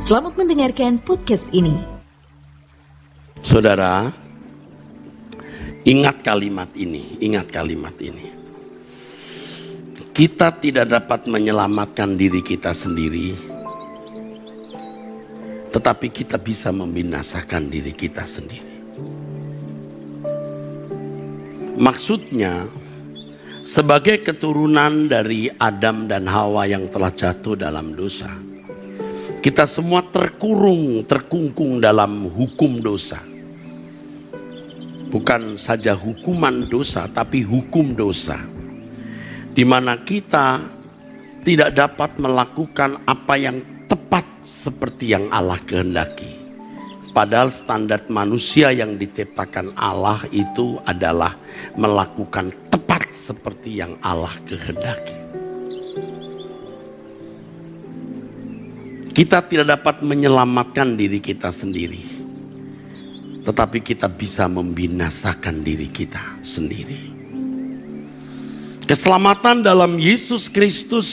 Selamat mendengarkan podcast ini. Saudara, ingat kalimat ini. Kita tidak dapat menyelamatkan diri kita sendiri, tetapi kita bisa membinasakan diri kita sendiri. Maksudnya, sebagai keturunan dari Adam dan Hawa yang telah jatuh dalam dosa, kita semua terkungkung dalam hukum dosa. Bukan saja hukuman dosa, tapi hukum dosa. Di mana kita tidak dapat melakukan apa yang tepat seperti yang Allah kehendaki. Padahal standar manusia yang diciptakan Allah itu adalah melakukan tepat seperti yang Allah kehendaki. Kita tidak dapat menyelamatkan diri kita sendiri, tetapi kita bisa membinasakan diri kita sendiri. Keselamatan dalam Yesus Kristus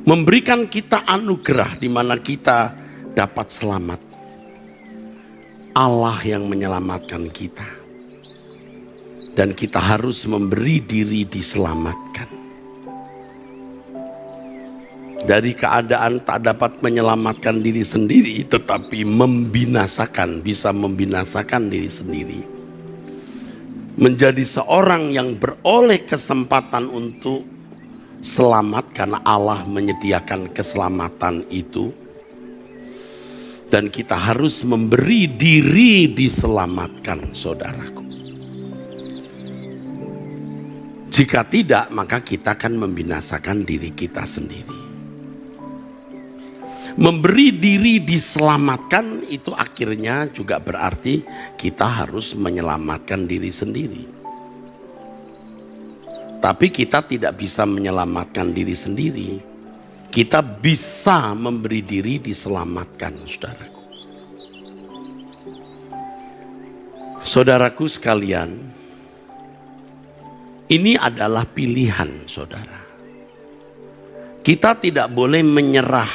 memberikan kita anugerah di mana kita dapat selamat. Allah yang menyelamatkan kita. Dan kita harus memberi diri diselamatkan. Dari keadaan tak dapat menyelamatkan diri sendiri, tetapi bisa membinasakan diri sendiri. Menjadi seorang yang beroleh kesempatan untuk selamat karena Allah menyediakan keselamatan itu. Dan kita harus memberi diri diselamatkan, saudaraku. Jika tidak, maka kita akan membinasakan diri kita sendiri. Memberi diri diselamatkan itu akhirnya juga berarti kita harus menyelamatkan diri sendiri. Tapi kita tidak bisa menyelamatkan diri sendiri. Kita bisa memberi diri diselamatkan, saudaraku. Saudaraku sekalian, ini adalah pilihan, saudara. Kita tidak boleh menyerah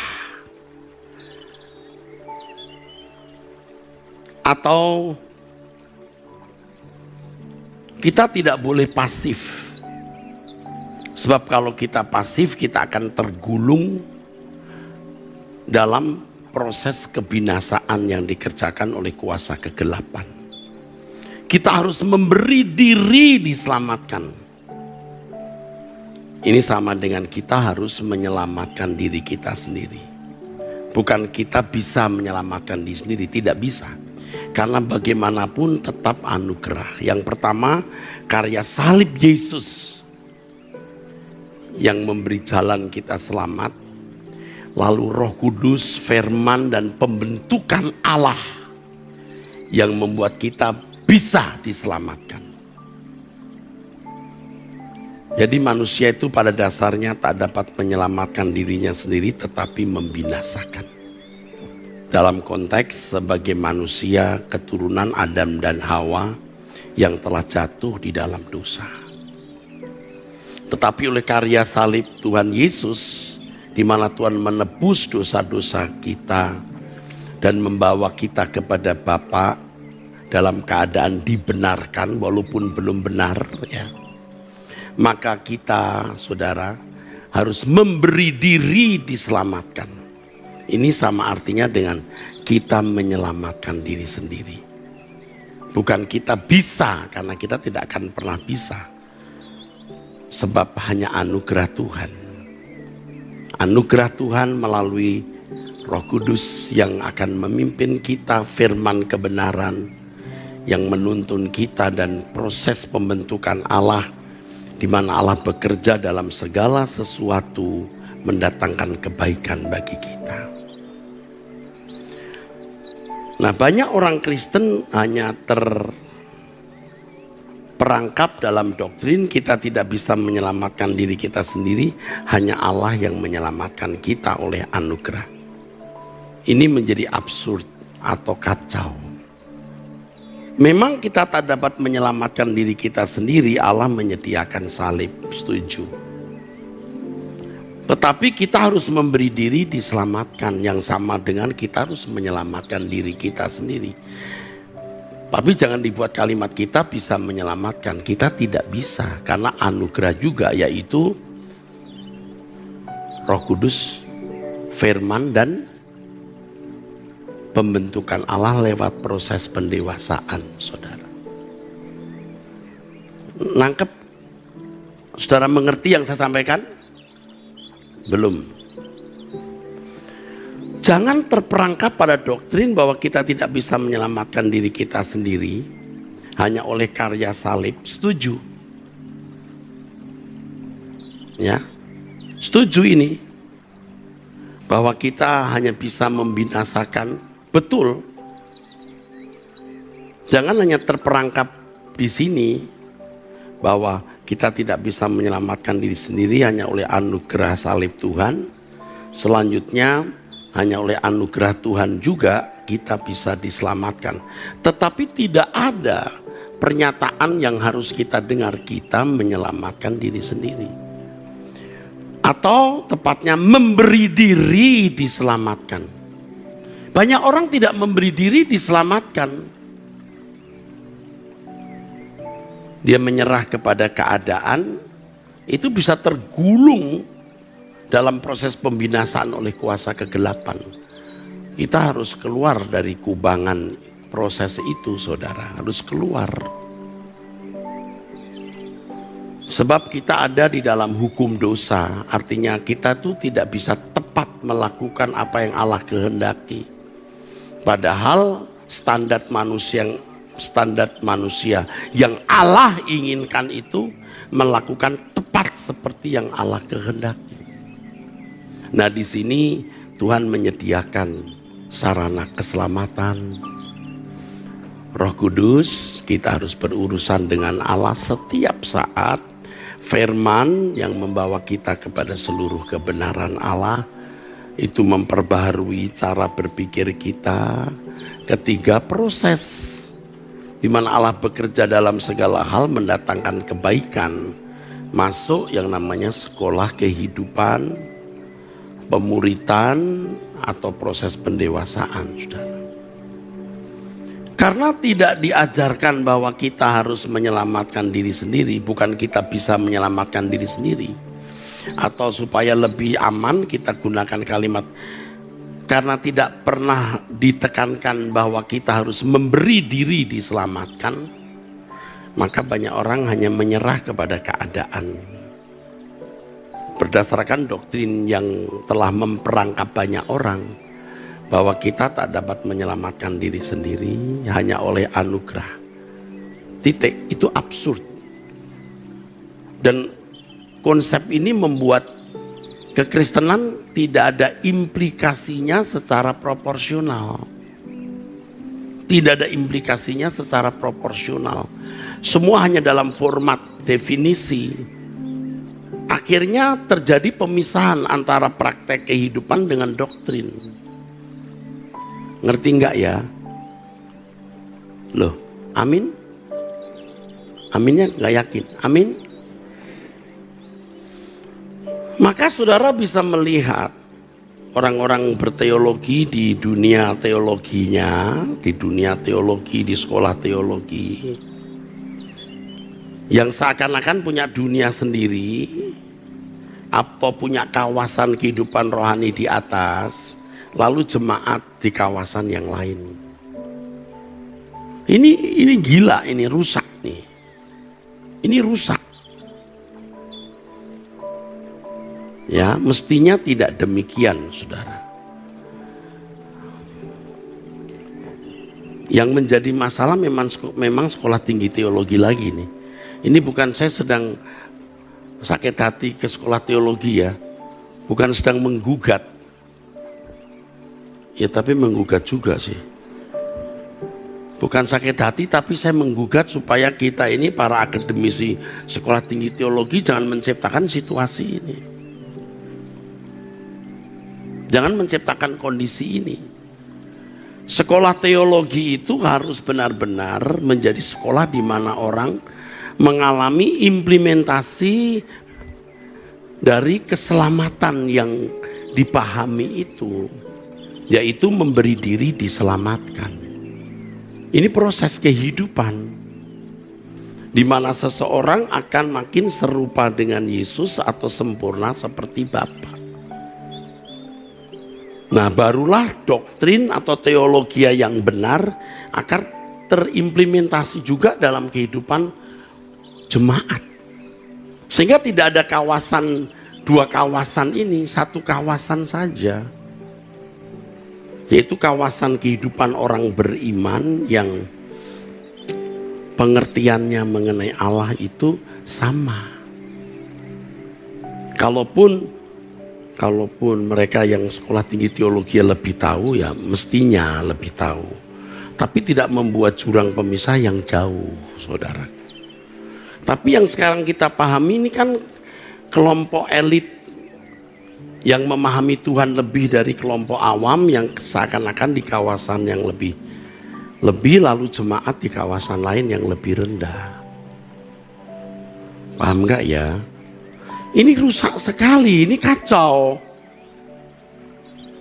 atau kita tidak boleh pasif. Sebab kalau kita pasif, kita akan tergulung dalam proses kebinasaan yang dikerjakan oleh kuasa kegelapan. Kita harus memberi diri diselamatkan. Ini sama dengan kita harus menyelamatkan diri kita sendiri. Bukan kita bisa menyelamatkan diri sendiri, tidak bisa. Karena bagaimanapun tetap anugerah. Yang pertama, karya salib Yesus yang memberi jalan kita selamat. Lalu Roh Kudus, firman dan pembentukan Allah yang membuat kita bisa diselamatkan. Jadi manusia itu pada dasarnya tak dapat menyelamatkan dirinya sendiri, tetapi membinasakan. Dalam konteks sebagai manusia keturunan Adam dan Hawa yang telah jatuh di dalam dosa. Tetapi oleh karya salib Tuhan Yesus, di mana Tuhan menebus dosa-dosa kita dan membawa kita kepada Bapa dalam keadaan dibenarkan walaupun belum benar, ya. Maka kita, saudara, harus memberi diri diselamatkan. Ini sama artinya dengan kita menyelamatkan diri sendiri. Bukan kita bisa, karena kita tidak akan pernah bisa. Sebab hanya anugerah Tuhan. Anugerah Tuhan melalui Roh Kudus yang akan memimpin kita, firman kebenaran yang menuntun kita, dan proses pembentukan Allah di mana Allah bekerja dalam segala sesuatu mendatangkan kebaikan bagi kita. Nah, banyak orang Kristen hanya terperangkap dalam doktrin kita tidak bisa menyelamatkan diri kita sendiri, hanya Allah yang menyelamatkan kita oleh anugerah. Ini menjadi absurd atau kacau. Memang kita tak dapat menyelamatkan diri kita sendiri, Allah menyediakan salib, setuju. Tetapi kita harus memberi diri diselamatkan, yang sama dengan kita harus menyelamatkan diri kita sendiri. Tapi jangan dibuat kalimat kita bisa menyelamatkan. Kita tidak bisa, karena anugerah juga, yaitu Roh Kudus, firman, dan pembentukan Allah lewat proses pendewasaan, saudara. Nangkep? Saudara mengerti yang saya sampaikan? Belum. Jangan terperangkap pada doktrin bahwa kita tidak bisa menyelamatkan diri kita sendiri hanya oleh karya salib. Setuju? Ya, setuju ini bahwa kita hanya bisa membinasakan. Betul. Jangan hanya terperangkap di sini bahwa kita tidak bisa menyelamatkan diri sendiri hanya oleh anugerah salib Tuhan. Selanjutnya hanya oleh anugerah Tuhan juga kita bisa diselamatkan. Tetapi tidak ada pernyataan yang harus kita dengar, kita menyelamatkan diri sendiri. Atau tepatnya memberi diri diselamatkan. Banyak orang tidak memberi diri diselamatkan. Dia menyerah kepada keadaan, itu bisa tergulung dalam proses pembinasaan oleh kuasa kegelapan. Kita harus keluar dari kubangan proses itu, saudara. Harus keluar. Sebab kita ada di dalam hukum dosa, artinya kita tuh tidak bisa tepat melakukan apa yang Allah kehendaki. Padahal standar manusia yang Allah inginkan itu melakukan tepat seperti yang Allah kehendaki. Nah, di sini Tuhan menyediakan sarana keselamatan. Roh Kudus, kita harus berurusan dengan Allah setiap saat. Firman yang membawa kita kepada seluruh kebenaran Allah, itu memperbaharui cara berpikir kita. Ketiga, proses di mana Allah bekerja dalam segala hal mendatangkan kebaikan. Masuk yang namanya sekolah kehidupan, pemuritan, atau proses pendewasaan, saudara. Karena tidak diajarkan bahwa kita harus menyelamatkan diri sendiri, bukan kita bisa menyelamatkan diri sendiri. Atau supaya lebih aman kita gunakan kalimat, karena tidak pernah ditekankan bahwa kita harus memberi diri diselamatkan, maka banyak orang hanya menyerah kepada keadaan. Berdasarkan doktrin yang telah memperangkap banyak orang, bahwa kita tak dapat menyelamatkan diri sendiri hanya oleh anugerah. Titik. Itu absurd. Dan konsep ini membuat kekristenan tidak ada implikasinya secara proporsional. Tidak ada implikasinya secara proporsional. Semua hanya dalam format definisi. Akhirnya terjadi pemisahan antara praktek kehidupan dengan doktrin. Ngerti enggak ya? Loh, amin? Aminnya enggak yakin? Amin? Maka saudara bisa melihat orang-orang berteologi di dunia teologinya, di dunia teologi, di sekolah teologi, yang seakan-akan punya dunia sendiri, atau punya kawasan kehidupan rohani di atas, lalu jemaat di kawasan yang lain. Ini gila, ini rusak nih. Ini rusak. Ya, mestinya tidak demikian, saudara. Yang menjadi masalah memang sekolah tinggi teologi lagi nih. Ini bukan saya sedang sakit hati ke sekolah teologi ya. Bukan sedang menggugat. Ya, tapi menggugat juga sih. Bukan sakit hati, tapi saya menggugat supaya kita ini para akademisi sekolah tinggi teologi jangan menciptakan situasi ini. Jangan menciptakan kondisi ini. Sekolah teologi itu harus benar-benar menjadi sekolah di mana orang mengalami implementasi dari keselamatan yang dipahami itu, yaitu memberi diri diselamatkan. Ini proses kehidupan di mana seseorang akan makin serupa dengan Yesus atau sempurna seperti Bapa. Nah, barulah doktrin atau teologi yang benar akan terimplementasi juga dalam kehidupan jemaat. Sehingga tidak ada kawasan, dua kawasan ini, satu kawasan saja. Yaitu kawasan kehidupan orang beriman yang pengertiannya mengenai Allah itu sama. Kalaupun mereka yang sekolah tinggi teologi lebih tahu, ya mestinya lebih tahu. Tapi tidak membuat jurang pemisah yang jauh, saudara. Tapi yang sekarang kita pahami ini kan kelompok elit yang memahami Tuhan lebih dari kelompok awam yang seakan-akan di kawasan yang lebih lalu jemaat di kawasan lain yang lebih rendah. Paham gak ya? Ini rusak sekali, ini kacau.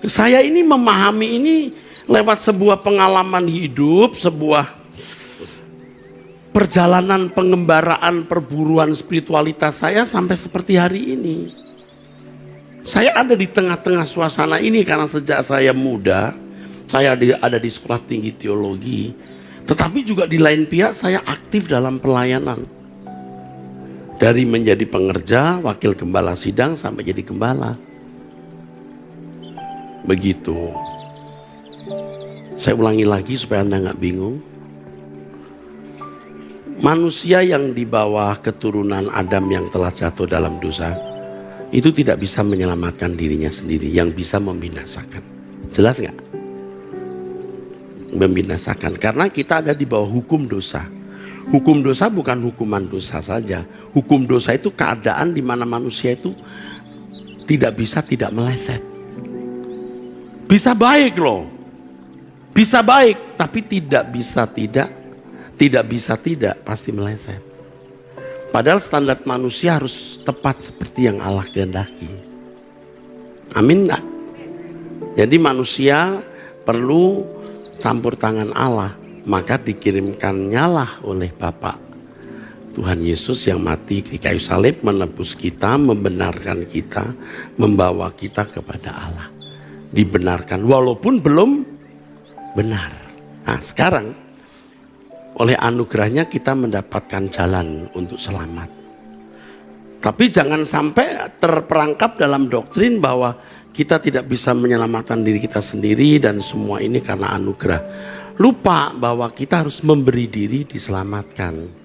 Saya ini memahami ini lewat sebuah pengalaman hidup, sebuah perjalanan pengembaraan perburuan spiritualitas saya sampai seperti hari ini. Saya ada di tengah-tengah suasana ini karena sejak saya muda, saya ada di sekolah tinggi teologi. Tetapi juga di lain pihak saya aktif dalam pelayanan. Dari menjadi pengerja, wakil gembala sidang sampai jadi gembala. Begitu. Saya ulangi lagi supaya Anda nggak bingung. Manusia yang di bawah keturunan Adam yang telah jatuh dalam dosa, itu tidak bisa menyelamatkan dirinya sendiri, yang bisa membinasakan. Jelas nggak? Membinasakan, karena kita ada di bawah hukum dosa. Hukum dosa bukan hukuman dosa saja. Hukum dosa itu keadaan di mana manusia itu tidak bisa tidak meleset. Bisa baik loh, bisa baik, tapi tidak bisa tidak pasti meleset. Padahal standar manusia harus tepat seperti yang Allah kehendaki. Amin enggak? Jadi manusia perlu campur tangan Allah, maka dikirimkannya lah oleh Bapa Tuhan Yesus yang mati di kayu salib, menebus kita, membenarkan kita, membawa kita kepada Allah. Dibenarkan walaupun belum benar. Nah, sekarang oleh anugerahnya kita mendapatkan jalan untuk selamat. Tapi jangan sampai terperangkap dalam doktrin bahwa kita tidak bisa menyelamatkan diri kita sendiri dan semua ini karena anugerah. Lupa bahwa kita harus memberi diri diselamatkan.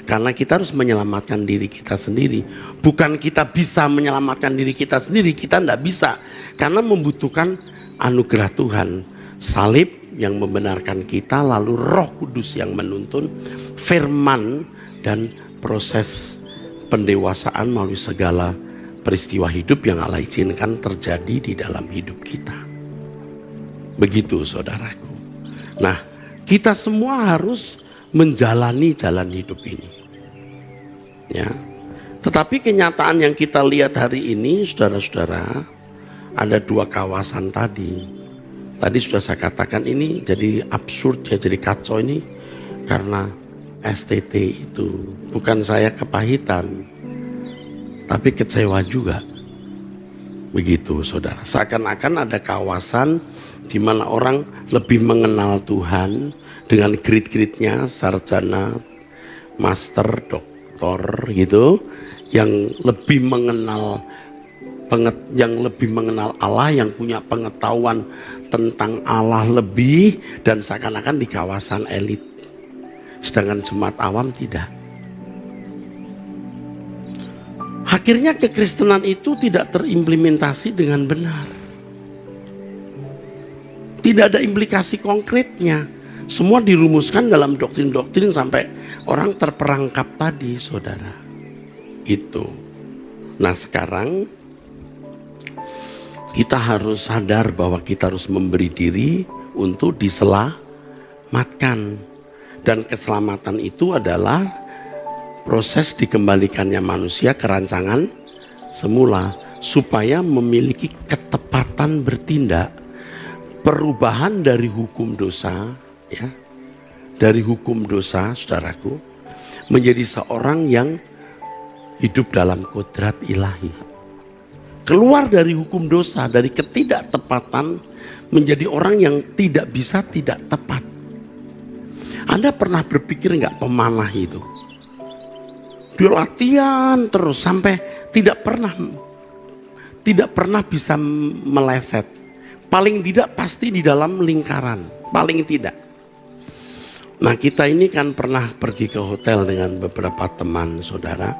Karena kita harus menyelamatkan diri kita sendiri. Bukan kita bisa menyelamatkan diri kita sendiri, kita tidak bisa. Karena membutuhkan anugerah Tuhan. Salib yang membenarkan kita, lalu Roh Kudus yang menuntun, firman dan proses pendewasaan melalui segala peristiwa hidup yang Allah izinkan terjadi di dalam hidup kita. Begitu saudaraku. Nah, kita semua harus menjalani jalan hidup ini. Ya. Tetapi kenyataan yang kita lihat hari ini, saudara-saudara, ada dua kawasan tadi. Tadi sudah saya katakan ini jadi absurd ya, jadi kacau ini karena STT itu. Bukan saya kepahitan, tapi kecewa juga. Begitu saudara, seakan-akan ada kawasan di mana orang lebih mengenal Tuhan dengan grid-gridnya, sarjana, master, doktor gitu, yang lebih mengenal Allah, yang punya pengetahuan tentang Allah lebih, dan seakan-akan di kawasan elit. Sedangkan jemaat awam tidak. Akhirnya kekristenan itu tidak terimplementasi dengan benar. Tidak ada implikasi konkretnya. Semua dirumuskan dalam doktrin-doktrin sampai orang terperangkap tadi, saudara. Itu. Nah sekarang kita harus sadar bahwa kita harus memberi diri untuk diselamatkan. Dan keselamatan itu adalah proses dikembalikannya manusia ke rancangan semula supaya memiliki ketepatan bertindak, perubahan dari hukum dosa, ya, dari hukum dosa, saudaraku, menjadi seorang yang hidup dalam kodrat ilahi. Keluar dari hukum dosa, dari ketidaktepatan, menjadi orang yang tidak bisa tidak tepat. Anda pernah berpikir nggak pemanah itu? Dia latihan terus sampai tidak pernah bisa meleset. Paling tidak pasti di dalam lingkaran, paling tidak. Nah, kita ini kan pernah pergi ke hotel dengan beberapa teman saudara.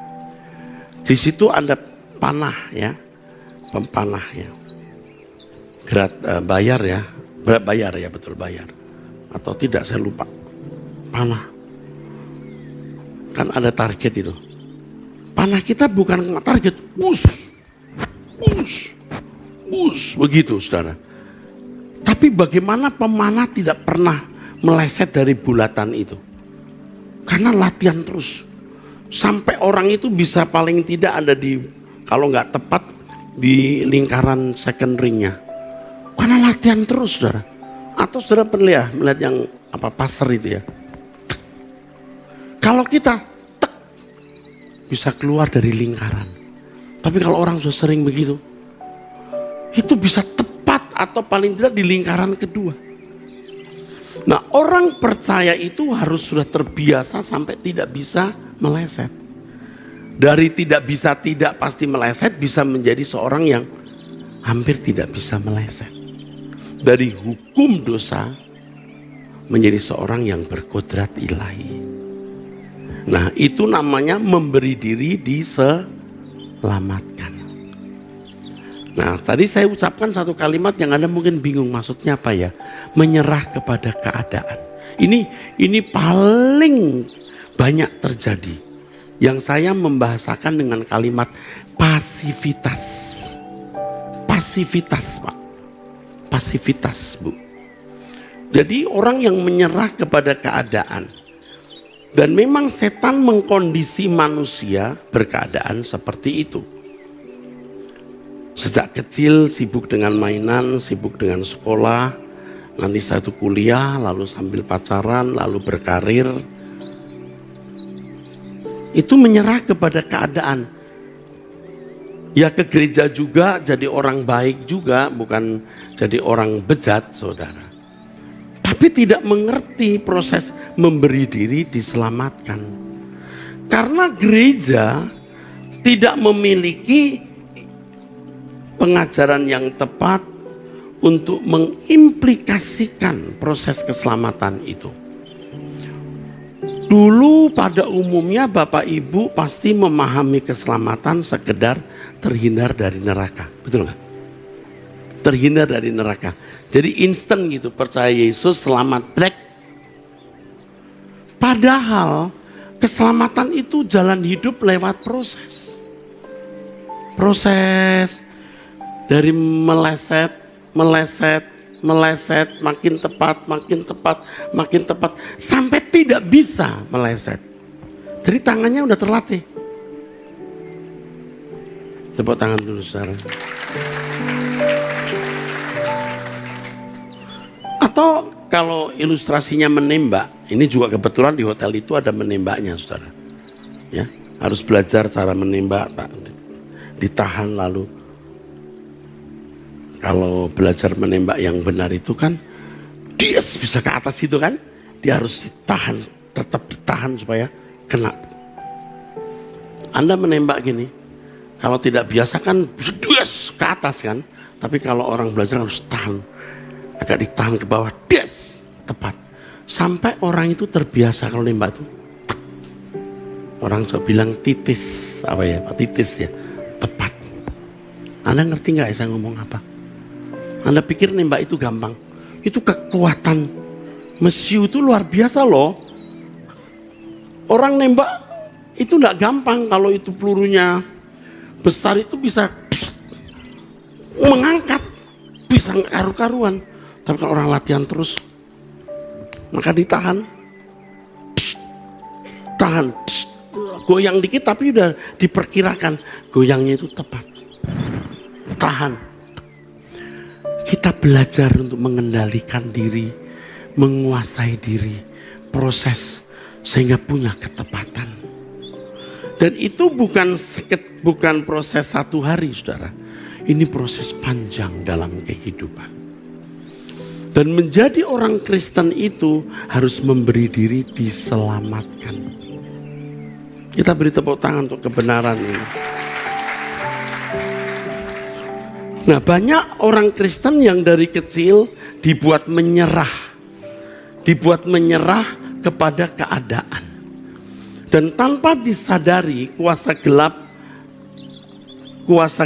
Di situ ada panah ya, pempanah ya. Bayar ya, betul bayar. Atau tidak saya lupa. Panah. Kan ada target itu. Panah kita bukan target, bus, begitu saudara. Tapi bagaimana pemanah tidak pernah meleset dari bulatan itu? Karena latihan terus. Sampai orang itu bisa paling tidak ada di, kalau nggak tepat, di lingkaran second ringnya. Karena latihan terus saudara. Atau saudara pernah melihat yang pasar itu ya. Kalau kita bisa keluar dari lingkaran. Tapi kalau orang sudah sering begitu, itu bisa tepat atau paling tidak di lingkaran kedua. Nah, orang percaya itu harus sudah terbiasa sampai tidak bisa meleset. Dari tidak bisa tidak pasti meleset bisa menjadi seorang yang hampir tidak bisa meleset. Dari hukum dosa menjadi seorang yang berkodrat ilahi. Nah, itu namanya memberi diri diselamatkan. Nah, tadi saya ucapkan satu kalimat yang Anda mungkin bingung maksudnya apa ya? Menyerah kepada keadaan. Ini paling banyak terjadi. Yang saya membahasakan dengan kalimat pasivitas. Pasivitas, Pak. Pasivitas, Bu. Jadi orang yang menyerah kepada keadaan. Dan memang setan mengkondisi manusia berkeadaan seperti itu. Sejak kecil sibuk dengan mainan, sibuk dengan sekolah, nanti satu kuliah, lalu sambil pacaran, lalu berkarir. Itu menyerah kepada keadaan. Ya ke gereja juga jadi orang baik juga, bukan jadi orang bejat saudara. Tapi tidak mengerti proses memberi diri diselamatkan. Karena gereja tidak memiliki pengajaran yang tepat untuk mengimplikasikan proses keselamatan itu. Dulu pada umumnya Bapak Ibu pasti memahami keselamatan sekedar terhindar dari neraka. Betul nggak? Terhindar dari neraka. Jadi instan gitu, percaya Yesus selamat black. Padahal keselamatan itu jalan hidup lewat proses. Proses dari meleset, makin tepat, sampai tidak bisa meleset. Jadi tangannya udah terlatih. Tepuk tangan dulu saudara. Atau kalau ilustrasinya menembak, ini juga kebetulan di hotel itu ada menembaknya saudara. Ya, harus belajar cara menembak, ditahan lalu. Kalau belajar menembak yang benar itu kan, dia bisa ke atas itu kan, dia harus ditahan, tetap ditahan supaya kena. Anda menembak gini, kalau tidak biasa kan des ke atas kan, tapi kalau orang belajar harus tahan, agak ditahan ke bawah, des tepat, sampai orang itu terbiasa kalau nembak itu. Orang bilang titis, titis ya, tepat. Anda ngerti nggak saya ngomong apa? Anda pikir nembak itu gampang? Itu kekuatan mesiu itu luar biasa loh. Orang nembak itu nggak gampang, kalau itu pelurunya besar itu bisa mengangkat, bisa karu-karuan. Tapi kalau orang latihan terus, maka ditahan, tahan, goyang dikit tapi udah diperkirakan goyangnya itu tepat. Tahan. Kita belajar untuk mengendalikan diri, menguasai diri, proses sehingga punya ketepatan. Dan itu bukan proses satu hari, saudara. Ini proses panjang dalam kehidupan. Dan menjadi orang Kristen itu harus memberi diri diselamatkan. Kita beri tepuk tangan untuk kebenaran ini. Nah, banyak orang Kristen yang dari kecil dibuat menyerah kepada keadaan. Dan tanpa disadari kuasa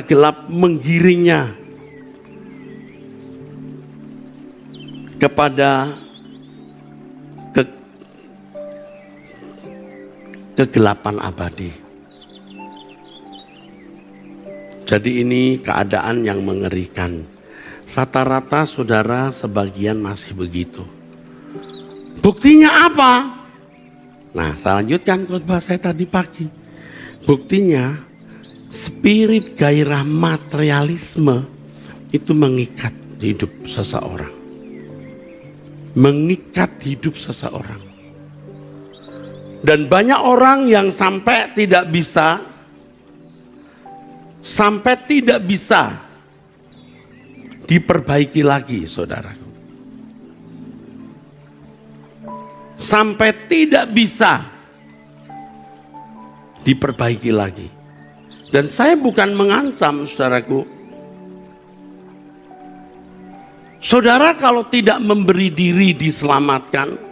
gelap menggiringnya kepada kegelapan abadi. Jadi ini keadaan yang mengerikan. Rata-rata saudara sebagian masih begitu. Buktinya apa? Nah, saya lanjutkan khotbah saya tadi pagi. Buktinya spirit gairah materialisme itu mengikat hidup seseorang. Mengikat hidup seseorang. Dan banyak orang yang sampai tidak bisa diperbaiki lagi, saudaraku. Sampai tidak bisa diperbaiki lagi. Dan saya bukan mengancam, saudaraku. Saudara kalau tidak memberi diri diselamatkan,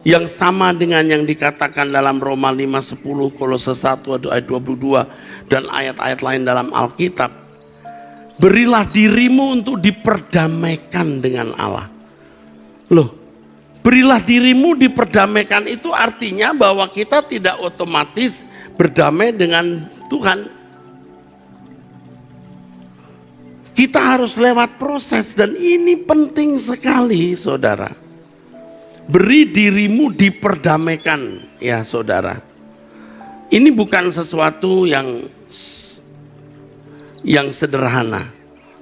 yang sama dengan yang dikatakan dalam Roma 5:10, Kolose 1 ayat 22 dan ayat-ayat lain dalam Alkitab. Berilah dirimu untuk diperdamaikan dengan Allah. Loh, berilah dirimu diperdamaikan itu artinya bahwa kita tidak otomatis berdamai dengan Tuhan. Kita harus lewat proses dan ini penting sekali, saudara. Beri dirimu diperdamaikan, ya saudara. Ini bukan sesuatu yang sederhana,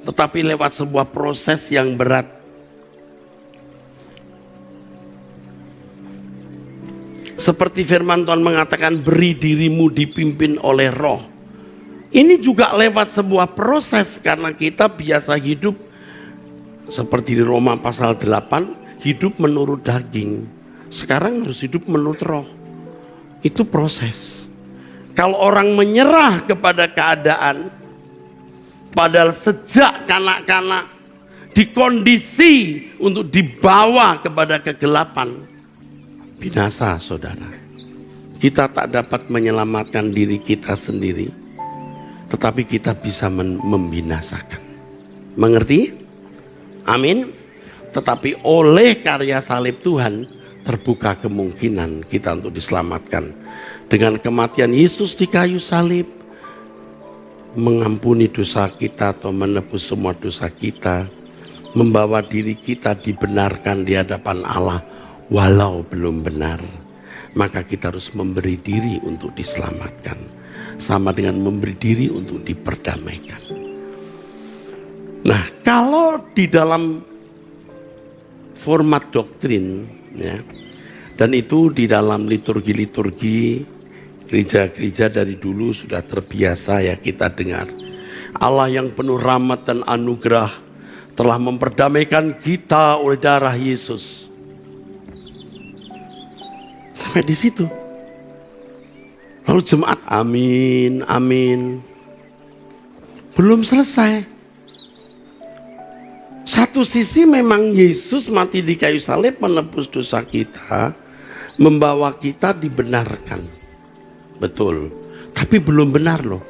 tetapi lewat sebuah proses yang berat. Seperti firman Tuhan mengatakan, beri dirimu dipimpin oleh Roh. Ini juga lewat sebuah proses karena kita biasa hidup seperti di Roma pasal 8. Hidup menurut daging, sekarang harus hidup menurut roh. Itu proses. Kalau orang menyerah kepada keadaan, padahal sejak kanak-kanak dikondisi untuk dibawa kepada kegelapan, binasa, saudara. Kita tak dapat menyelamatkan diri kita sendiri, tetapi kita bisa membinasakan. Mengerti? Amin. Tetapi oleh karya salib Tuhan terbuka kemungkinan kita untuk diselamatkan. Dengan kematian Yesus di kayu salib, mengampuni dosa kita atau menebus semua dosa kita, membawa diri kita dibenarkan di hadapan Allah walau belum benar. Maka kita harus memberi diri untuk diselamatkan. Sama dengan memberi diri untuk diperdamaikan. Nah, kalau di dalam format doktrin, ya, dan itu di dalam liturgi-liturgi gereja-gereja dari dulu sudah terbiasa ya kita dengar. Allah yang penuh rahmat dan anugerah telah memperdamaikan kita oleh darah Yesus. Sampai di situ. Lalu jemaat amin, amin. Belum selesai. Satu sisi memang Yesus mati di kayu salib menebus dosa kita, membawa kita dibenarkan. Betul, tapi belum benar loh.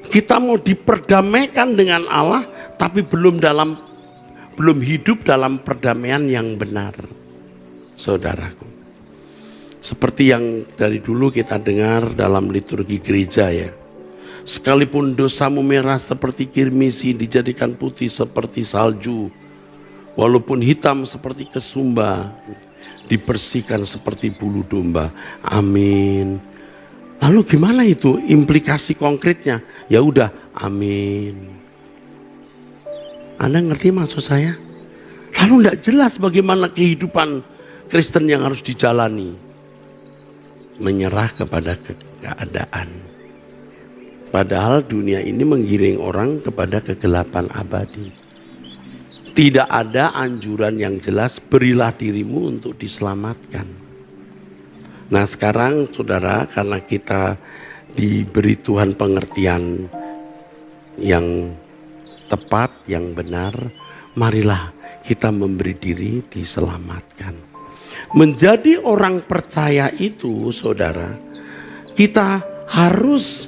Kita mau diperdamaikan dengan Allah, tapi belum hidup dalam perdamaian yang benar, saudaraku. Seperti yang dari dulu kita dengar dalam liturgi gereja ya. Sekalipun dosamu merah seperti kirmisi dijadikan putih seperti salju. Walaupun hitam seperti kesumba dibersihkan seperti bulu domba. Amin. Lalu gimana itu implikasi konkretnya? Ya udah, amin. Anda ngerti maksud saya? Lalu tidak jelas bagaimana kehidupan Kristen yang harus dijalani. Menyerah kepada keadaan. Padahal dunia ini menggiring orang kepada kegelapan abadi. Tidak ada anjuran yang jelas, berilah dirimu untuk diselamatkan. Nah sekarang saudara, karena kita diberi Tuhan pengertian yang tepat, yang benar, marilah kita memberi diri diselamatkan. Menjadi orang percaya itu saudara, kita harus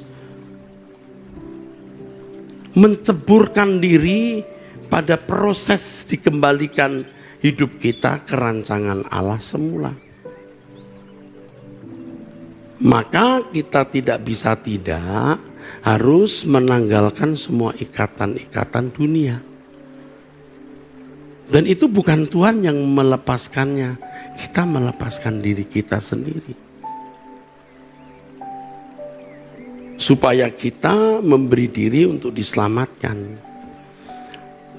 menceburkan diri pada proses dikembalikan hidup kita ke rancangan Allah semula. Maka kita tidak bisa tidak harus menanggalkan semua ikatan-ikatan dunia. Dan itu bukan Tuhan yang melepaskannya, kita melepaskan diri kita sendiri. Supaya kita memberi diri untuk diselamatkan.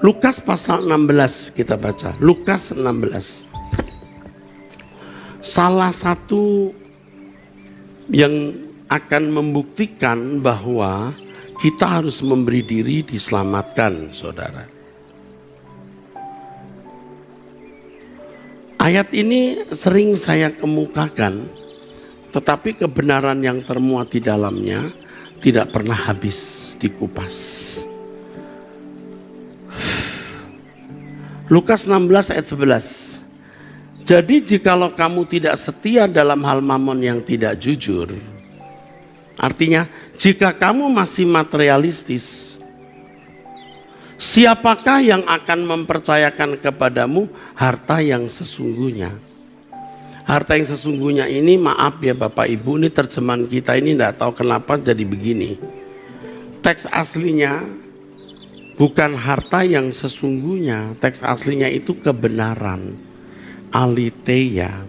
Lukas pasal 16 kita baca. Lukas 16. Salah satu yang akan membuktikan bahwa kita harus memberi diri diselamatkan, saudara. Ayat ini sering saya kemukakan, tetapi kebenaran yang termuat di dalamnya tidak pernah habis dikupas. Lukas 16 ayat 11. Jadi jikalau kamu tidak setia dalam hal mamon yang tidak jujur, artinya jika kamu masih materialistis, siapakah yang akan mempercayakan kepadamu harta yang sesungguhnya? Harta yang sesungguhnya ini, maaf ya Bapak Ibu, ini terjemahan kita ini tidak tahu kenapa jadi begini. Teks aslinya bukan harta yang sesungguhnya, teks aslinya itu kebenaran, aletheia.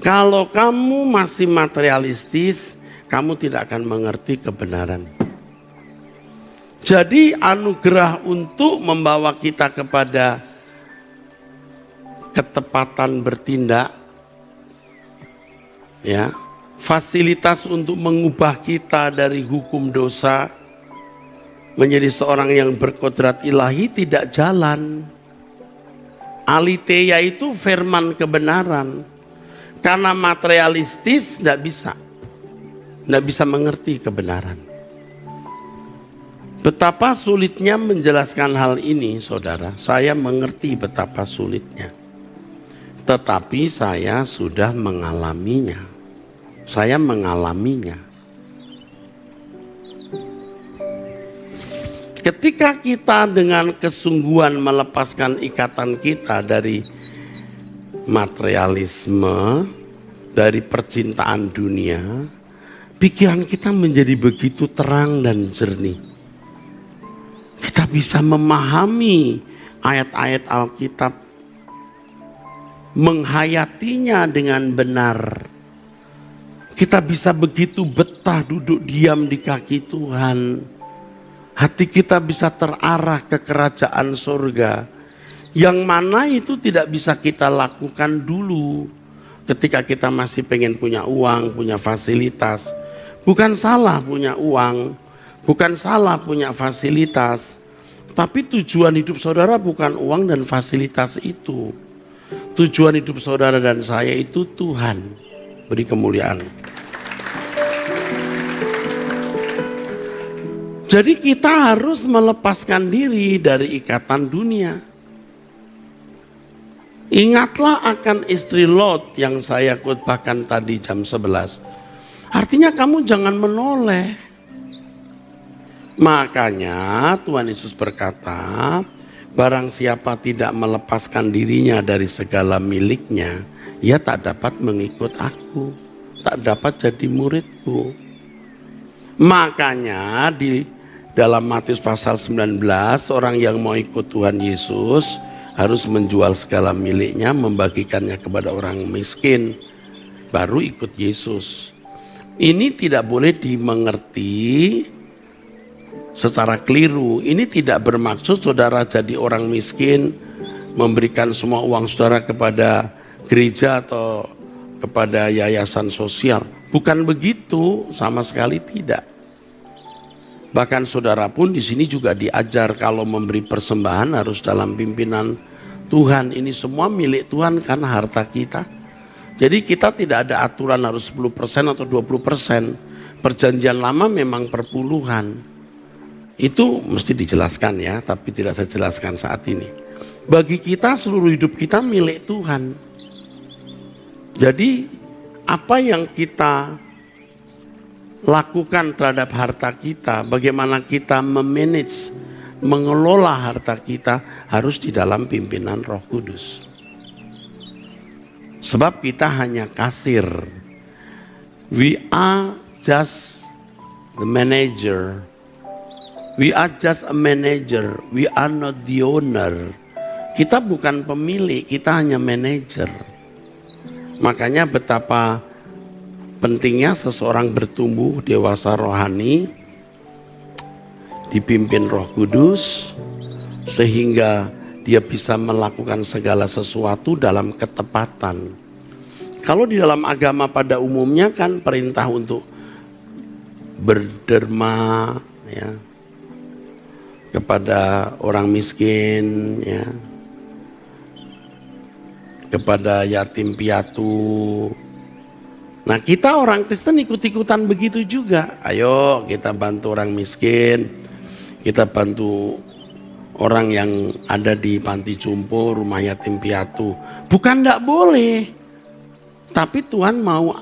Kalau kamu masih materialistis, kamu tidak akan mengerti kebenaran. Jadi anugerah untuk membawa kita kepada ketepatan bertindak, ya, fasilitas untuk mengubah kita dari hukum dosa menjadi seorang yang berkodrat ilahi tidak jalan. Aletheia itu firman kebenaran. Karena materialistis tidak bisa mengerti kebenaran. Betapa sulitnya menjelaskan hal ini, saudara. Saya mengerti betapa sulitnya. Tetapi saya sudah mengalaminya. Saya mengalaminya. Ketika kita dengan kesungguhan melepaskan ikatan kita dari materialisme, dari percintaan dunia, pikiran kita menjadi begitu terang dan jernih. Kita bisa memahami ayat-ayat Alkitab, menghayatinya dengan benar. Kita bisa begitu betah duduk diam di kaki Tuhan. Hati kita bisa terarah ke kerajaan surga. Yang mana itu tidak bisa kita lakukan dulu. Ketika kita masih pengen punya uang, punya fasilitas. Bukan salah punya uang, bukan salah punya fasilitas. Tapi tujuan hidup saudara bukan uang dan fasilitas itu. Tujuan hidup saudara dan saya itu Tuhan. Beri kemuliaan. Jadi kita harus melepaskan diri dari ikatan dunia. Ingatlah akan istri Lot yang saya khotbahkan tadi jam 11. Artinya kamu jangan menoleh. Makanya Tuhan Yesus berkata, barang siapa tidak melepaskan dirinya dari segala miliknya, ia tak dapat mengikut aku, tak dapat jadi muridku. Makanya di dalam Matius pasal 19, orang yang mau ikut Tuhan Yesus harus menjual segala miliknya, membagikannya kepada orang miskin, baru ikut Yesus. Ini tidak boleh dimengerti secara keliru. Ini tidak bermaksud saudara jadi orang miskin, memberikan semua uang saudara kepada gereja atau kepada yayasan sosial. Bukan begitu, sama sekali tidak. Bahkan saudara pun di sini juga diajar kalau memberi persembahan harus dalam pimpinan Tuhan. Ini semua milik Tuhan karena harta kita. Jadi kita tidak ada aturan harus 10% atau 20%. Perjanjian lama memang perpuluhan. Itu mesti dijelaskan ya, tapi tidak saya jelaskan saat ini. Bagi kita seluruh hidup kita milik Tuhan. Jadi apa yang kita lakukan terhadap harta kita, bagaimana kita memanage, mengelola harta kita harus di dalam pimpinan Roh Kudus. Sebab kita hanya kasir. We are just the manager. We are just a manager. We are not the owner. Kita bukan pemilik, kita hanya manajer. Makanya betapa pentingnya seseorang bertumbuh dewasa rohani, dipimpin Roh Kudus, sehingga dia bisa melakukan segala sesuatu dalam ketepatan. Kalau di dalam agama pada umumnya kan perintah untuk berderma ya, kepada orang miskin ya, kepada yatim piatu. Nah kita orang Kristen ikut-ikutan begitu juga. Ayo kita bantu orang miskin, kita bantu orang yang ada di panti jompo, rumah yatim piatu. Bukan tidak boleh. Tapi Tuhan mau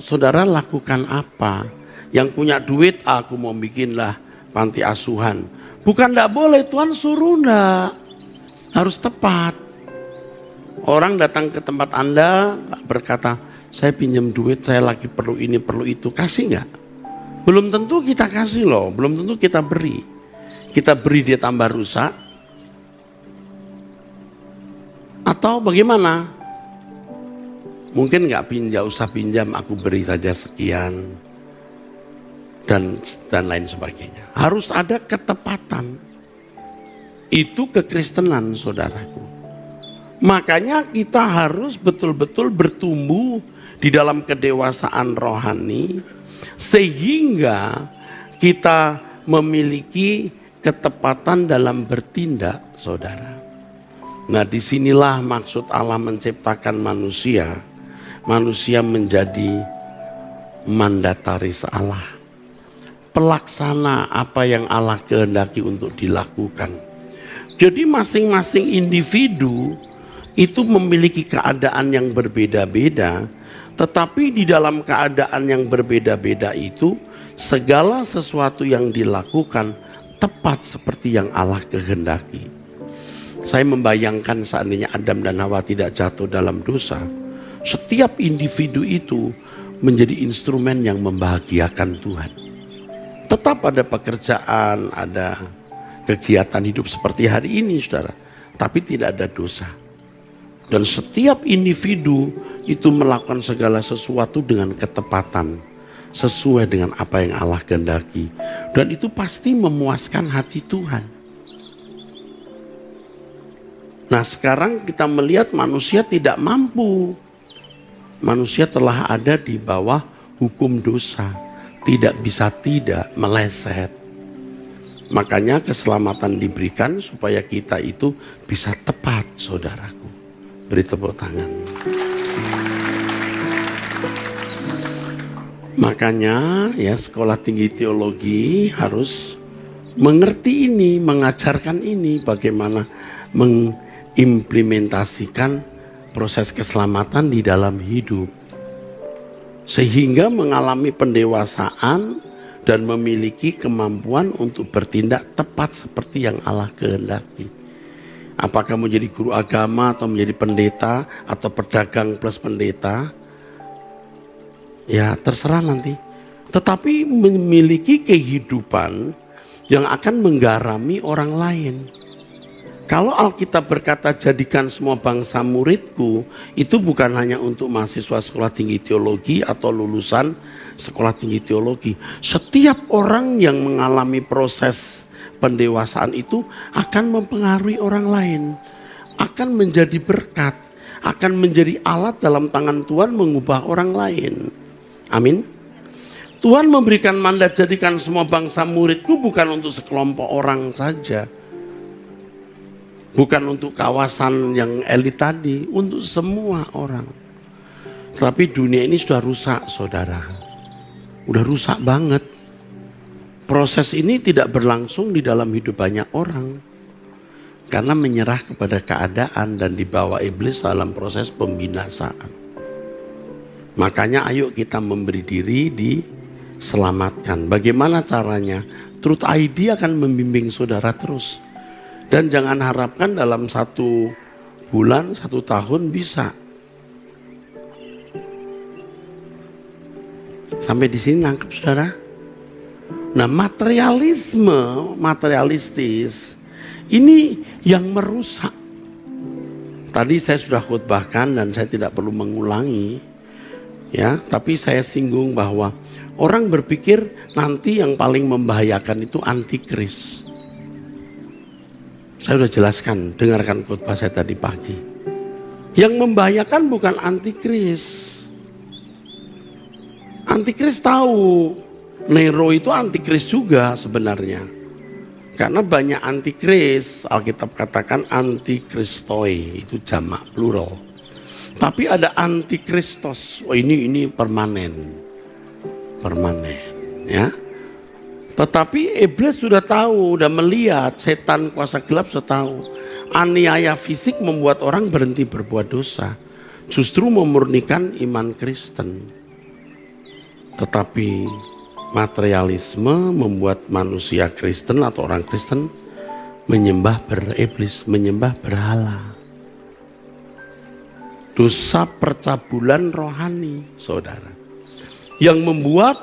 saudara lakukan apa? Yang punya duit, aku mau bikinlah panti asuhan. Bukan tidak boleh, Tuhan suruh enggak. Harus tepat. Orang datang ke tempat Anda berkata, saya pinjam duit, saya lagi perlu ini, perlu itu. Kasih enggak? Belum tentu kita kasih loh, belum tentu kita beri. Kita beri dia tambah rusak. Atau bagaimana? Mungkin enggak usah pinjam, aku beri saja sekian. Dan lain sebagainya. Harus ada ketepatan. Itu kekristenan saudaraku. Makanya kita harus betul-betul bertumbuh di dalam kedewasaan rohani. Sehingga kita memiliki ketepatan dalam bertindak saudara. Nah disinilah maksud Allah menciptakan manusia. Manusia menjadi mandataris Allah. Pelaksana apa yang Allah kehendaki untuk dilakukan. Jadi masing-masing individu itu memiliki keadaan yang berbeda-beda. Tetapi di dalam keadaan yang berbeda-beda itu segala sesuatu yang dilakukan tepat seperti yang Allah kehendaki. Saya membayangkan seandainya Adam dan Hawa tidak jatuh dalam dosa. Setiap individu itu menjadi instrumen yang membahagiakan Tuhan. Tetap ada pekerjaan, ada kegiatan hidup seperti hari ini saudara. Tapi tidak ada dosa. Dan setiap individu itu melakukan segala sesuatu dengan ketepatan. Sesuai dengan apa yang Allah kehendaki. Dan itu pasti memuaskan hati Tuhan. Nah sekarang kita melihat manusia tidak mampu. Manusia telah ada di bawah hukum dosa. Tidak bisa tidak meleset. Makanya keselamatan diberikan supaya kita itu bisa tepat saudaraku. Beri tepuk tangan. Makanya ya sekolah tinggi teologi harus mengerti ini, mengajarkan ini. Bagaimana mengimplementasikan proses keselamatan di dalam hidup. Sehingga mengalami pendewasaan dan memiliki kemampuan untuk bertindak tepat seperti yang Allah kehendaki. Apakah menjadi guru agama atau menjadi pendeta atau pedagang plus pendeta, ya terserah nanti. Tetapi memiliki kehidupan yang akan menggarami orang lain. Kalau Alkitab berkata jadikan semua bangsa muridku, itu bukan hanya untuk mahasiswa sekolah tinggi teologi atau lulusan sekolah tinggi teologi. Setiap orang yang mengalami proses pendewasaan itu akan mempengaruhi orang lain, akan menjadi berkat, akan menjadi alat dalam tangan Tuhan mengubah orang lain. Amin. Tuhan memberikan mandat jadikan semua bangsa muridku bukan untuk sekelompok orang saja. Bukan untuk kawasan yang elit tadi, untuk semua orang. Tapi dunia ini sudah rusak, saudara. Udah rusak banget. Proses ini tidak berlangsung di dalam hidup banyak orang. Karena menyerah kepada keadaan dan dibawa iblis dalam proses pembinasaan. Makanya ayo kita memberi diri diselamatkan. Bagaimana caranya? Truth ID akan membimbing saudara terus. Dan jangan harapkan dalam 1 bulan, 1 tahun bisa. Sampai di sini nangkep saudara? Nah, materialistis, ini yang merusak. Tadi saya sudah khotbahkan dan saya tidak perlu mengulangi. Ya, tapi saya singgung bahwa orang berpikir nanti yang paling membahayakan itu antikris. Saya sudah jelaskan, dengarkan khotbah saya tadi pagi. Yang membahayakan bukan antikris. Antikris tahu, Nero itu antikris juga sebenarnya. Karena banyak antikris, Alkitab katakan antikristoi, itu jamak plural. Tapi ada antikristos, oh ini permanen, ya. Tetapi iblis sudah tahu, sudah melihat, setan kuasa gelap sudah tahu. Aniaya fisik membuat orang berhenti berbuat dosa. Justru memurnikan iman Kristen. Tetapi materialisme membuat manusia Kristen atau orang Kristen menyembah bereblis, menyembah berhala. Dosa percabulan rohani, saudara. Yang membuat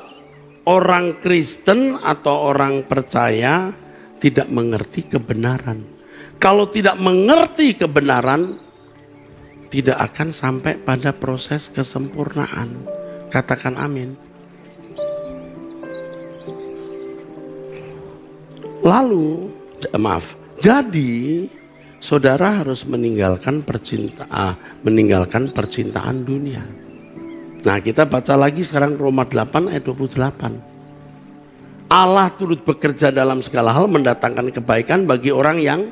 orang Kristen atau orang percaya tidak mengerti kebenaran. Kalau tidak mengerti kebenaran, tidak akan sampai pada proses kesempurnaan. Katakan amin. Lalu, jadi saudara harus meninggalkan percintaan dunia. Nah, kita baca lagi sekarang Roma 8 ayat 28. Allah turut bekerja dalam segala hal mendatangkan kebaikan bagi orang yang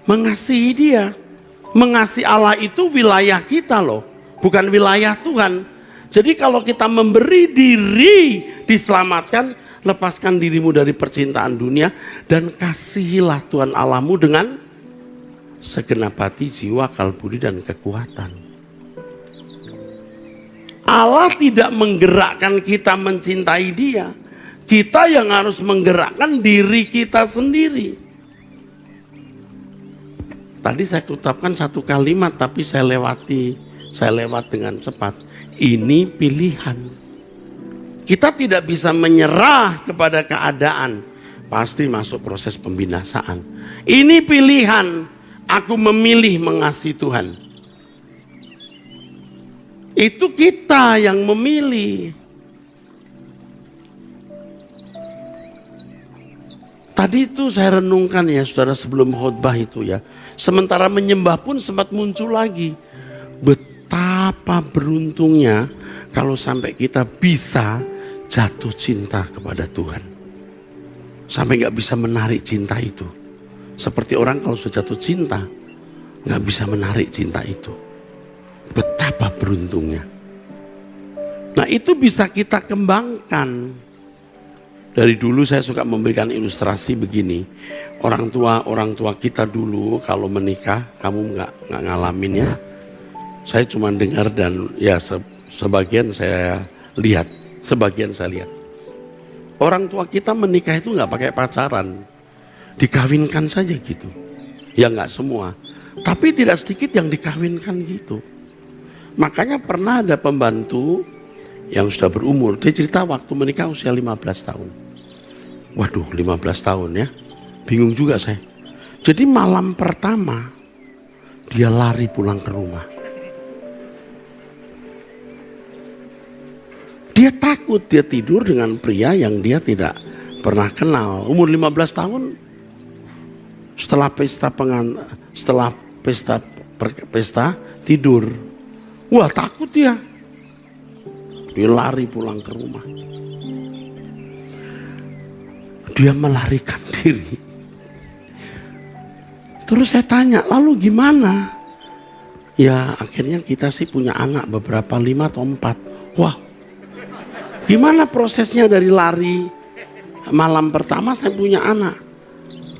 mengasihi Dia. Mengasihi Allah itu wilayah kita loh, bukan wilayah Tuhan. Jadi kalau kita memberi diri diselamatkan, lepaskan dirimu dari percintaan dunia dan kasihilah Tuhan Allahmu dengan segenap hati, jiwa, akal budi dan kekuatan. Allah tidak menggerakkan kita mencintai Dia. Kita yang harus menggerakkan diri kita sendiri. Tadi saya ucapkan satu kalimat tapi saya lewat dengan cepat. Ini pilihan. Kita tidak bisa menyerah kepada keadaan. Pasti masuk proses pembinasaan. Ini pilihan. Aku memilih mengasihi Tuhan. Itu kita yang memilih. Tadi itu saya renungkan ya saudara sebelum khotbah itu ya. Sementara menyembah pun sempat muncul lagi. Betapa beruntungnya kalau sampai kita bisa jatuh cinta kepada Tuhan. Sampai gak bisa menarik cinta itu. Seperti orang kalau sudah jatuh cinta, gak bisa menarik cinta itu. Betapa beruntungnya. Nah itu bisa kita kembangkan. Dari dulu saya suka memberikan ilustrasi begini. Orang tua kita dulu kalau menikah, kamu nggak ngalamin ya. Saya cuma dengar dan ya sebagian saya lihat. Orang tua kita menikah itu nggak pakai pacaran, dikawinkan saja gitu. Ya nggak semua, tapi tidak sedikit yang dikawinkan gitu. Makanya pernah ada pembantu yang sudah berumur, dia cerita waktu menikah usia 15 tahun. Waduh 15 tahun ya, bingung juga saya. Jadi malam pertama dia lari pulang ke rumah. Dia takut, dia tidur dengan pria yang dia tidak pernah kenal. Umur 15 tahun setelah pesta tidur. Wah, takut dia. Dia lari pulang ke rumah. Dia melarikan diri. Terus saya tanya, lalu gimana? Ya akhirnya kita sih punya anak beberapa, 5 atau 4. Wah, gimana prosesnya dari lari malam pertama saya punya anak.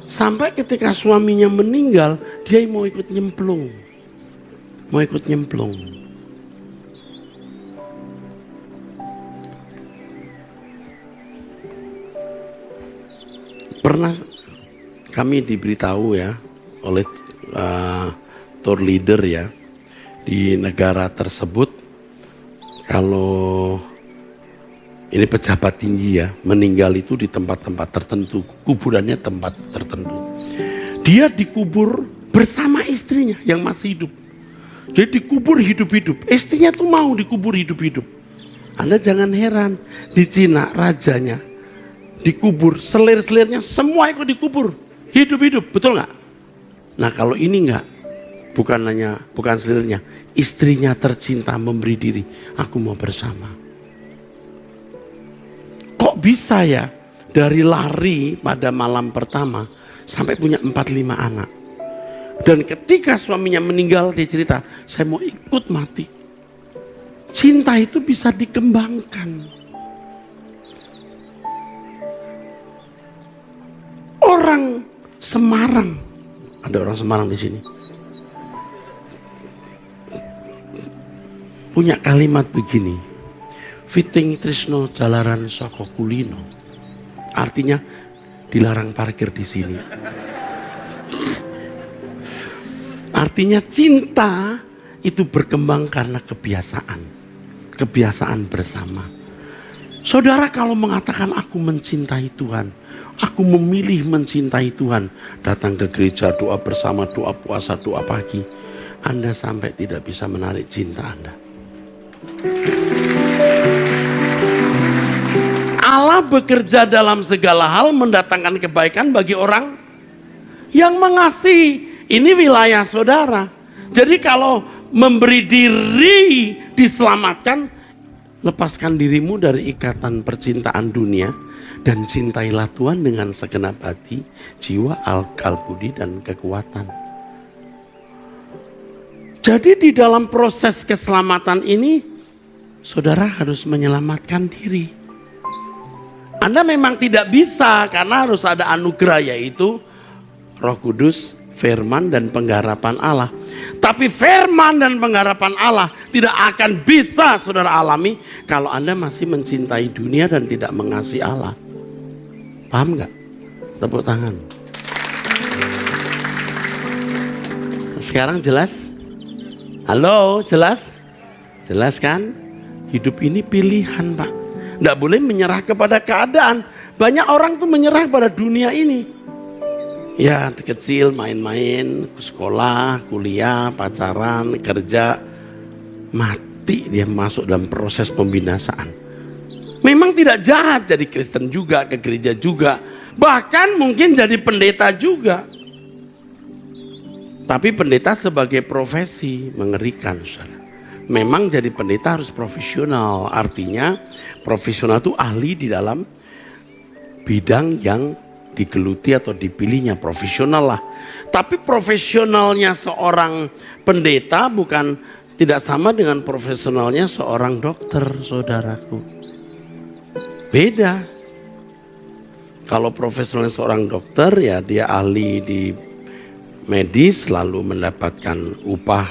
Sampai ketika suaminya meninggal, dia mau ikut nyemplung. Pernah kami diberitahu ya oleh tour leader ya di negara tersebut, kalau ini pejabat tinggi ya, meninggal itu di tempat-tempat tertentu, kuburannya tempat tertentu. Dia dikubur bersama istrinya yang masih hidup. Jadi dikubur hidup-hidup. Istrinya tuh mau dikubur hidup-hidup. Anda jangan heran, di Cina rajanya dikubur, selir-selirnya semua ikut dikubur, hidup-hidup, betul nggak? Nah kalau ini nggak, bukan selirnya, istrinya tercinta memberi diri, aku mau bersama. Kok bisa ya dari lari pada malam pertama sampai punya 4-5 anak. Dan ketika suaminya meninggal dia cerita, saya mau ikut mati. Cinta itu bisa dikembangkan. Orang Semarang, ada orang Semarang di sini, punya kalimat begini, Fiting Trisno Jalaran Soko Kulino, artinya dilarang parkir di sini. Artinya cinta itu berkembang karena kebiasaan bersama. Saudara kalau mengatakan aku mencintai Tuhan, aku memilih mencintai Tuhan, datang ke gereja, doa bersama, doa puasa, doa pagi, Anda sampai tidak bisa menarik cinta Anda. Allah bekerja dalam segala hal mendatangkan kebaikan bagi orang yang mengasihi. Ini wilayah saudara. Jadi kalau memberi diri diselamatkan, lepaskan dirimu dari ikatan percintaan dunia dan cintailah Tuhan dengan segenap hati, jiwa, akal budi dan kekuatan. Jadi di dalam proses keselamatan ini, saudara harus menyelamatkan diri. Anda memang tidak bisa karena harus ada anugerah, yaitu Roh Kudus, firman dan pengharapan Allah. Tapi firman dan pengharapan Allah tidak akan bisa saudara alami kalau Anda masih mencintai dunia dan tidak mengasihi Allah. Paham nggak? Tepuk tangan. Sekarang jelas? Halo, jelas? Jelas kan? Hidup ini pilihan, Pak. Nggak boleh menyerah kepada keadaan. Banyak orang tuh menyerah pada dunia ini. Ya kecil main-main, sekolah, kuliah, pacaran, kerja, mati dia masuk dalam proses pembinasaan. Memang tidak jahat jadi Kristen juga, ke gereja juga, bahkan mungkin jadi pendeta juga. Tapi pendeta sebagai profesi mengerikan, saudara. Memang jadi pendeta harus profesional, artinya profesional itu ahli di dalam bidang yang digeluti atau dipilihnya, profesional lah. Tapi profesionalnya seorang pendeta bukan tidak sama dengan profesionalnya seorang dokter, saudaraku. Beda. Kalau profesionalnya seorang dokter ya dia ahli di medis, lalu mendapatkan upah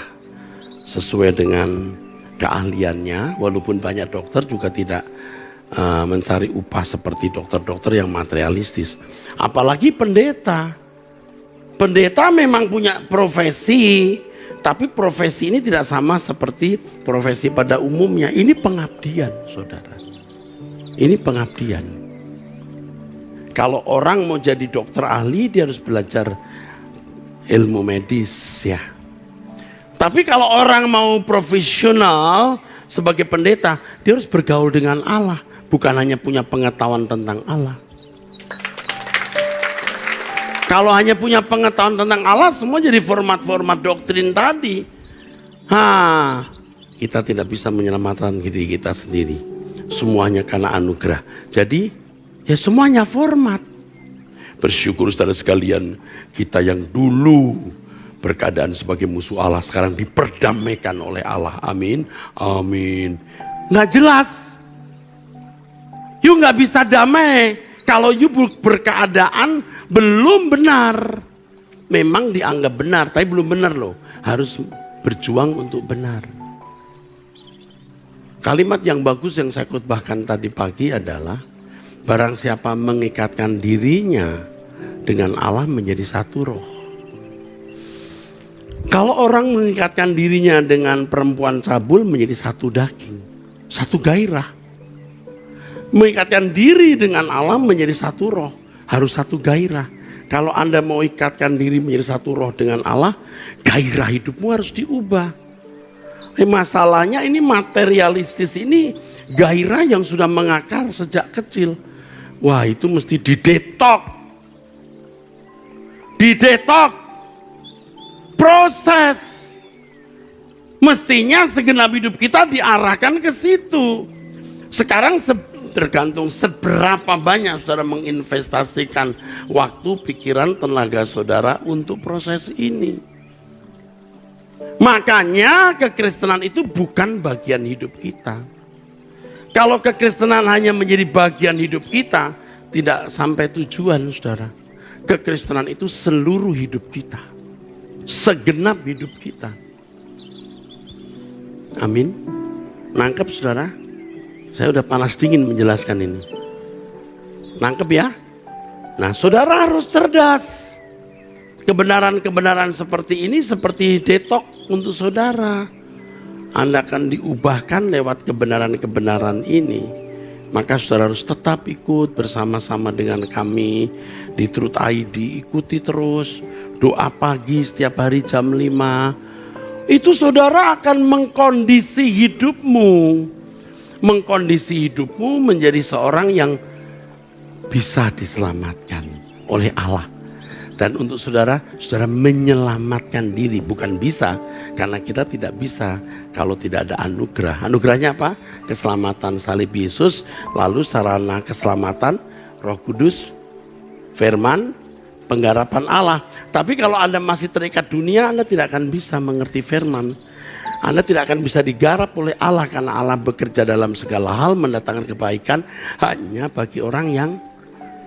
sesuai dengan keahliannya. Walaupun banyak dokter juga tidak mencari upah seperti dokter-dokter yang materialistis. Apalagi pendeta. Pendeta memang punya profesi, tapi profesi ini tidak sama seperti profesi pada umumnya. Ini pengabdian, saudara. Ini pengabdian. Kalau orang mau jadi dokter ahli, dia harus belajar ilmu medis ya. Tapi kalau orang mau profesional sebagai pendeta, dia harus bergaul dengan Allah, bukan hanya punya pengetahuan tentang Allah. Kalau hanya punya pengetahuan tentang Allah, semua jadi format-format doktrin tadi. Kita tidak bisa menyelamatkan diri kita sendiri. Semuanya karena anugerah. Jadi ya semuanya format. Bersyukur saudara sekalian, kita yang dulu berkeadaan sebagai musuh Allah sekarang diperdamaikan oleh Allah. Amin, amin. Nggak jelas. You nggak bisa damai kalau you berkeadaan belum benar. Memang dianggap benar, tapi belum benar loh. Harus berjuang untuk benar. Kalimat yang bagus yang saya khotbahkan tadi pagi adalah, barang siapa mengikatkan dirinya dengan Allah menjadi satu roh. Kalau orang mengikatkan dirinya dengan perempuan cabul menjadi satu daging, satu gairah. Mengikatkan diri dengan Allah menjadi satu roh, harus satu gairah. Kalau Anda mau ikatkan diri menjadi satu roh dengan Allah, gairah hidupmu harus diubah. Masalahnya ini materialistis ini, gairah yang sudah mengakar sejak kecil. Wah, itu mesti didetok. Didetok. Proses. Mestinya segenap hidup kita diarahkan ke situ. Sekarang tergantung seberapa banyak saudara menginvestasikan waktu, pikiran, tenaga saudara untuk proses ini. Makanya kekristenan itu bukan bagian hidup kita. Kalau kekristenan hanya menjadi bagian hidup kita, tidak sampai tujuan saudara. Kekristenan itu seluruh hidup kita. Segenap hidup kita. Amin. Nangkep saudara? Saya udah panas dingin menjelaskan ini. Nangkep ya? Nah, saudara harus cerdas. Kebenaran-kebenaran seperti ini seperti detok untuk saudara. Anda akan diubahkan lewat kebenaran-kebenaran ini. Maka saudara harus tetap ikut bersama-sama dengan kami di Truth ID. Ikuti terus. Doa pagi setiap hari jam 5. Itu saudara akan mengkondisi hidupmu. Mengkondisi hidupmu menjadi seorang yang bisa diselamatkan oleh Allah. Dan untuk saudara, saudara menyelamatkan diri. Bukan bisa, karena kita tidak bisa kalau tidak ada anugerah. Anugerahnya apa? Keselamatan salib Yesus, lalu sarana keselamatan Roh Kudus, firman, penggarapan Allah. Tapi kalau Anda masih terikat dunia, Anda tidak akan bisa mengerti firman. Anda tidak akan bisa digarap oleh Allah, karena Allah bekerja dalam segala hal mendatangkan kebaikan hanya bagi orang yang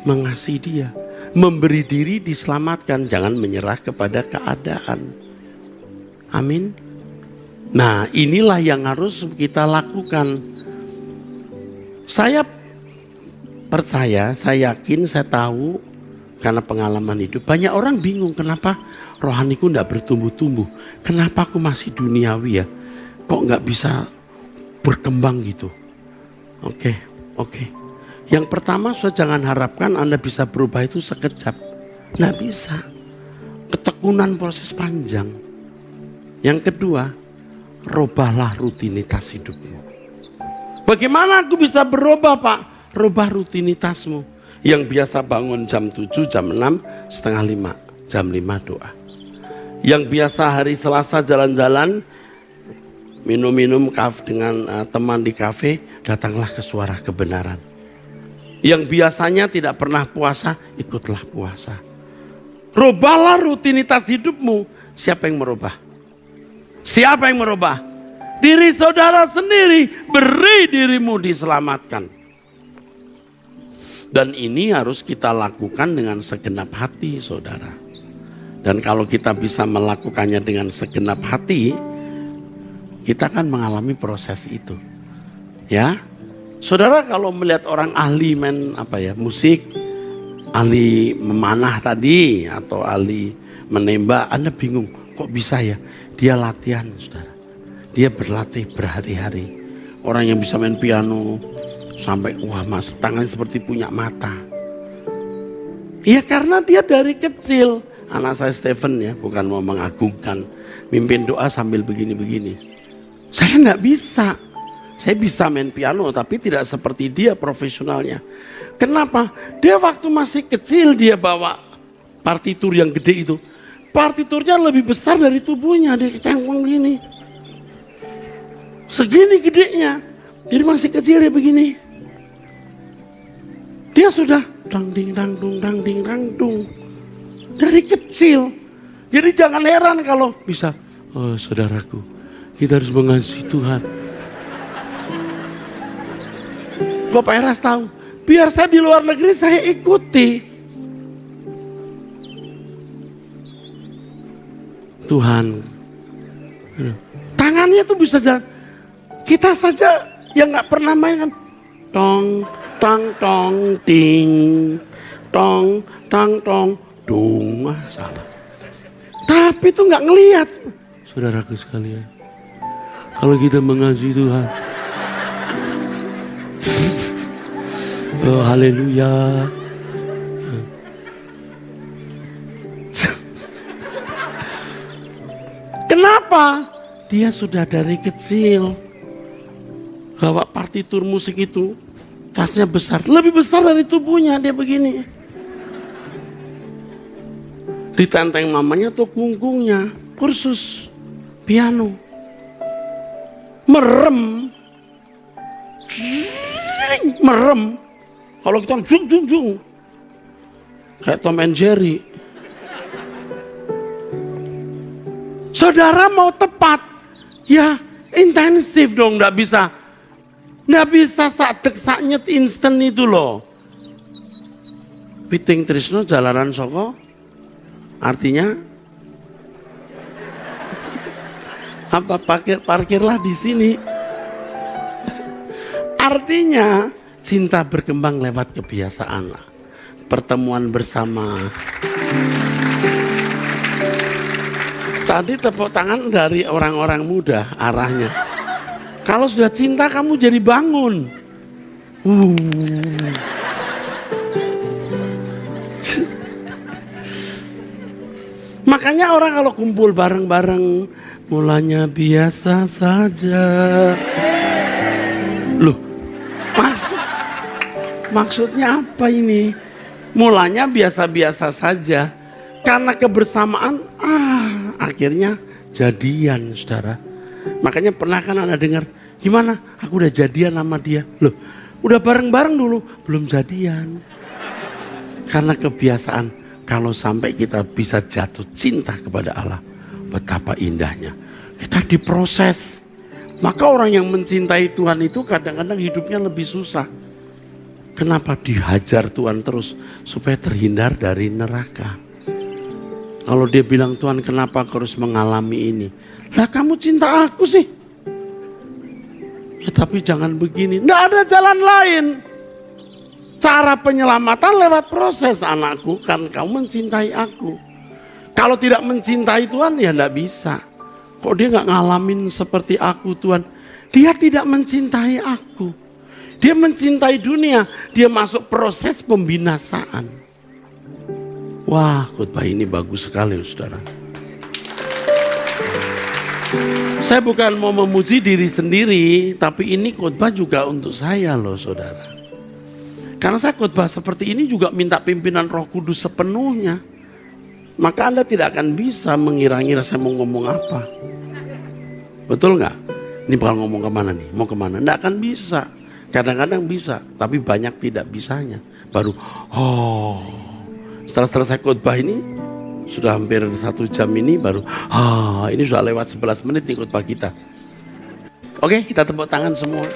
mengasihi Dia. Memberi diri diselamatkan, jangan menyerah kepada keadaan. Amin. Nah, inilah yang harus kita lakukan. Saya percaya, saya yakin, saya tahu karena pengalaman hidup. Banyak orang bingung kenapa rohaniku tidak bertumbuh-tumbuh. Kenapa aku masih duniawi ya? Kok nggak bisa berkembang gitu? Oke. Yang pertama, jangan harapkan Anda bisa berubah itu sekejap. Nggak bisa. Ketekunan proses panjang. Yang kedua, robahlah rutinitas hidupmu. Bagaimana aku bisa berubah, Pak? Rubah rutinitasmu. Yang biasa bangun jam 7, jam 6, setengah 5. Jam 5 doa. Yang biasa hari Selasa jalan-jalan, minum-minum dengan teman di kafe, datanglah ke suara kebenaran. Yang biasanya tidak pernah puasa, ikutlah puasa. Rubahlah rutinitas hidupmu. Siapa yang merubah? Siapa yang merubah? Diri saudara sendiri. Beri dirimu diselamatkan. Dan ini harus kita lakukan dengan segenap hati, saudara. Dan kalau kita bisa melakukannya dengan segenap hati, kita akan mengalami proses itu. Ya. Saudara kalau melihat orang ahli main musik, ahli memanah tadi atau ahli menembak, Anda bingung, kok bisa ya? Dia latihan, saudara. Dia berlatih berhari-hari. Orang yang bisa main piano sampai tangan seperti punya mata. Ya karena dia dari kecil anak saya Stephen ya, bukan mau mengagungkan, mimpin doa sambil begini-begini. Saya enggak bisa. Saya bisa main piano tapi tidak seperti dia profesionalnya. Kenapa? Dia waktu masih kecil dia bawa partitur yang gede itu. Partiturnya lebih besar dari tubuhnya, dia cangkong gini. Segini gedenya. Jadi masih kecil dia begini. Dia sudah dang ding dang dung dari kecil. Jadi jangan heran kalau bisa, oh saudaraku, kita harus mengasihi Tuhan. Bapak Eras tahu, biar saya di luar negeri saya ikuti. Tuhan, tangannya tuh bisa jalan. Kita saja yang nggak pernah main kan, tong, tang, tong, ting, tong, tang, tong, dung, salah. Tapi tuh nggak ngelihat, saudaraku sekalian. Kalau kita mengasihi Tuhan, oh haleluya. Kenapa? Dia sudah dari kecil bawa partitur musik itu, tasnya besar, lebih besar dari tubuhnya, dia begini. Ditenteng mamanya tuh punggungnya, kursus piano. Merem. Kalau kita jung. Kayak Tom and Jerry. Saudara mau tepat, ya intensif dong, nggak bisa sak instan itu loh. Piting Trisno jalanan soko, artinya apa? Parkirlah di sini. Artinya cinta berkembang lewat kebiasaan, pertemuan bersama. Tadi tepuk tangan dari orang-orang muda arahnya. Kalau sudah cinta kamu jadi bangun. Makanya orang kalau kumpul bareng-bareng mulanya biasa saja. Loh, maksudnya apa ini? Mulanya biasa-biasa saja. Karena kebersamaan, akhirnya jadian, saudara. Makanya pernah kan Anda dengar, gimana? Aku udah jadian sama dia. Loh, udah bareng-bareng dulu, belum jadian. Karena kebiasaan, kalau sampai kita bisa jatuh cinta kepada Allah, betapa indahnya. Kita diproses. Maka orang yang mencintai Tuhan itu kadang-kadang hidupnya lebih susah. Kenapa? Dihajar Tuhan terus supaya terhindar dari neraka. Kalau dia bilang, Tuhan kenapa kau harus mengalami ini? Lah kamu cinta aku sih. Ya tapi jangan begini. Nggak ada jalan lain. Cara penyelamatan lewat proses, anakku. Kan kamu mencintai aku. Kalau tidak mencintai Tuhan ya nggak bisa. Kok dia nggak ngalamin seperti aku Tuhan? Dia tidak mencintai aku. Dia mencintai dunia. Dia masuk proses pembinasaan. Wah, khotbah ini bagus sekali, saudara. Saya bukan mau memuji diri sendiri, tapi ini khotbah juga untuk saya loh, saudara. Karena saya khotbah seperti ini juga minta pimpinan Roh Kudus sepenuhnya. Maka Anda tidak akan bisa mengira-ngira saya mau ngomong apa. Betul nggak? Ini bakal ngomong kemana nih? Mau kemana? Nggak akan bisa. Kadang-kadang bisa, tapi banyak tidak bisanya. Baru, setelah selesai khotbah ini, sudah hampir 1 jam ini baru, ini sudah lewat 11 menit nih khotbah kita. Oke, kita tepuk tangan semua.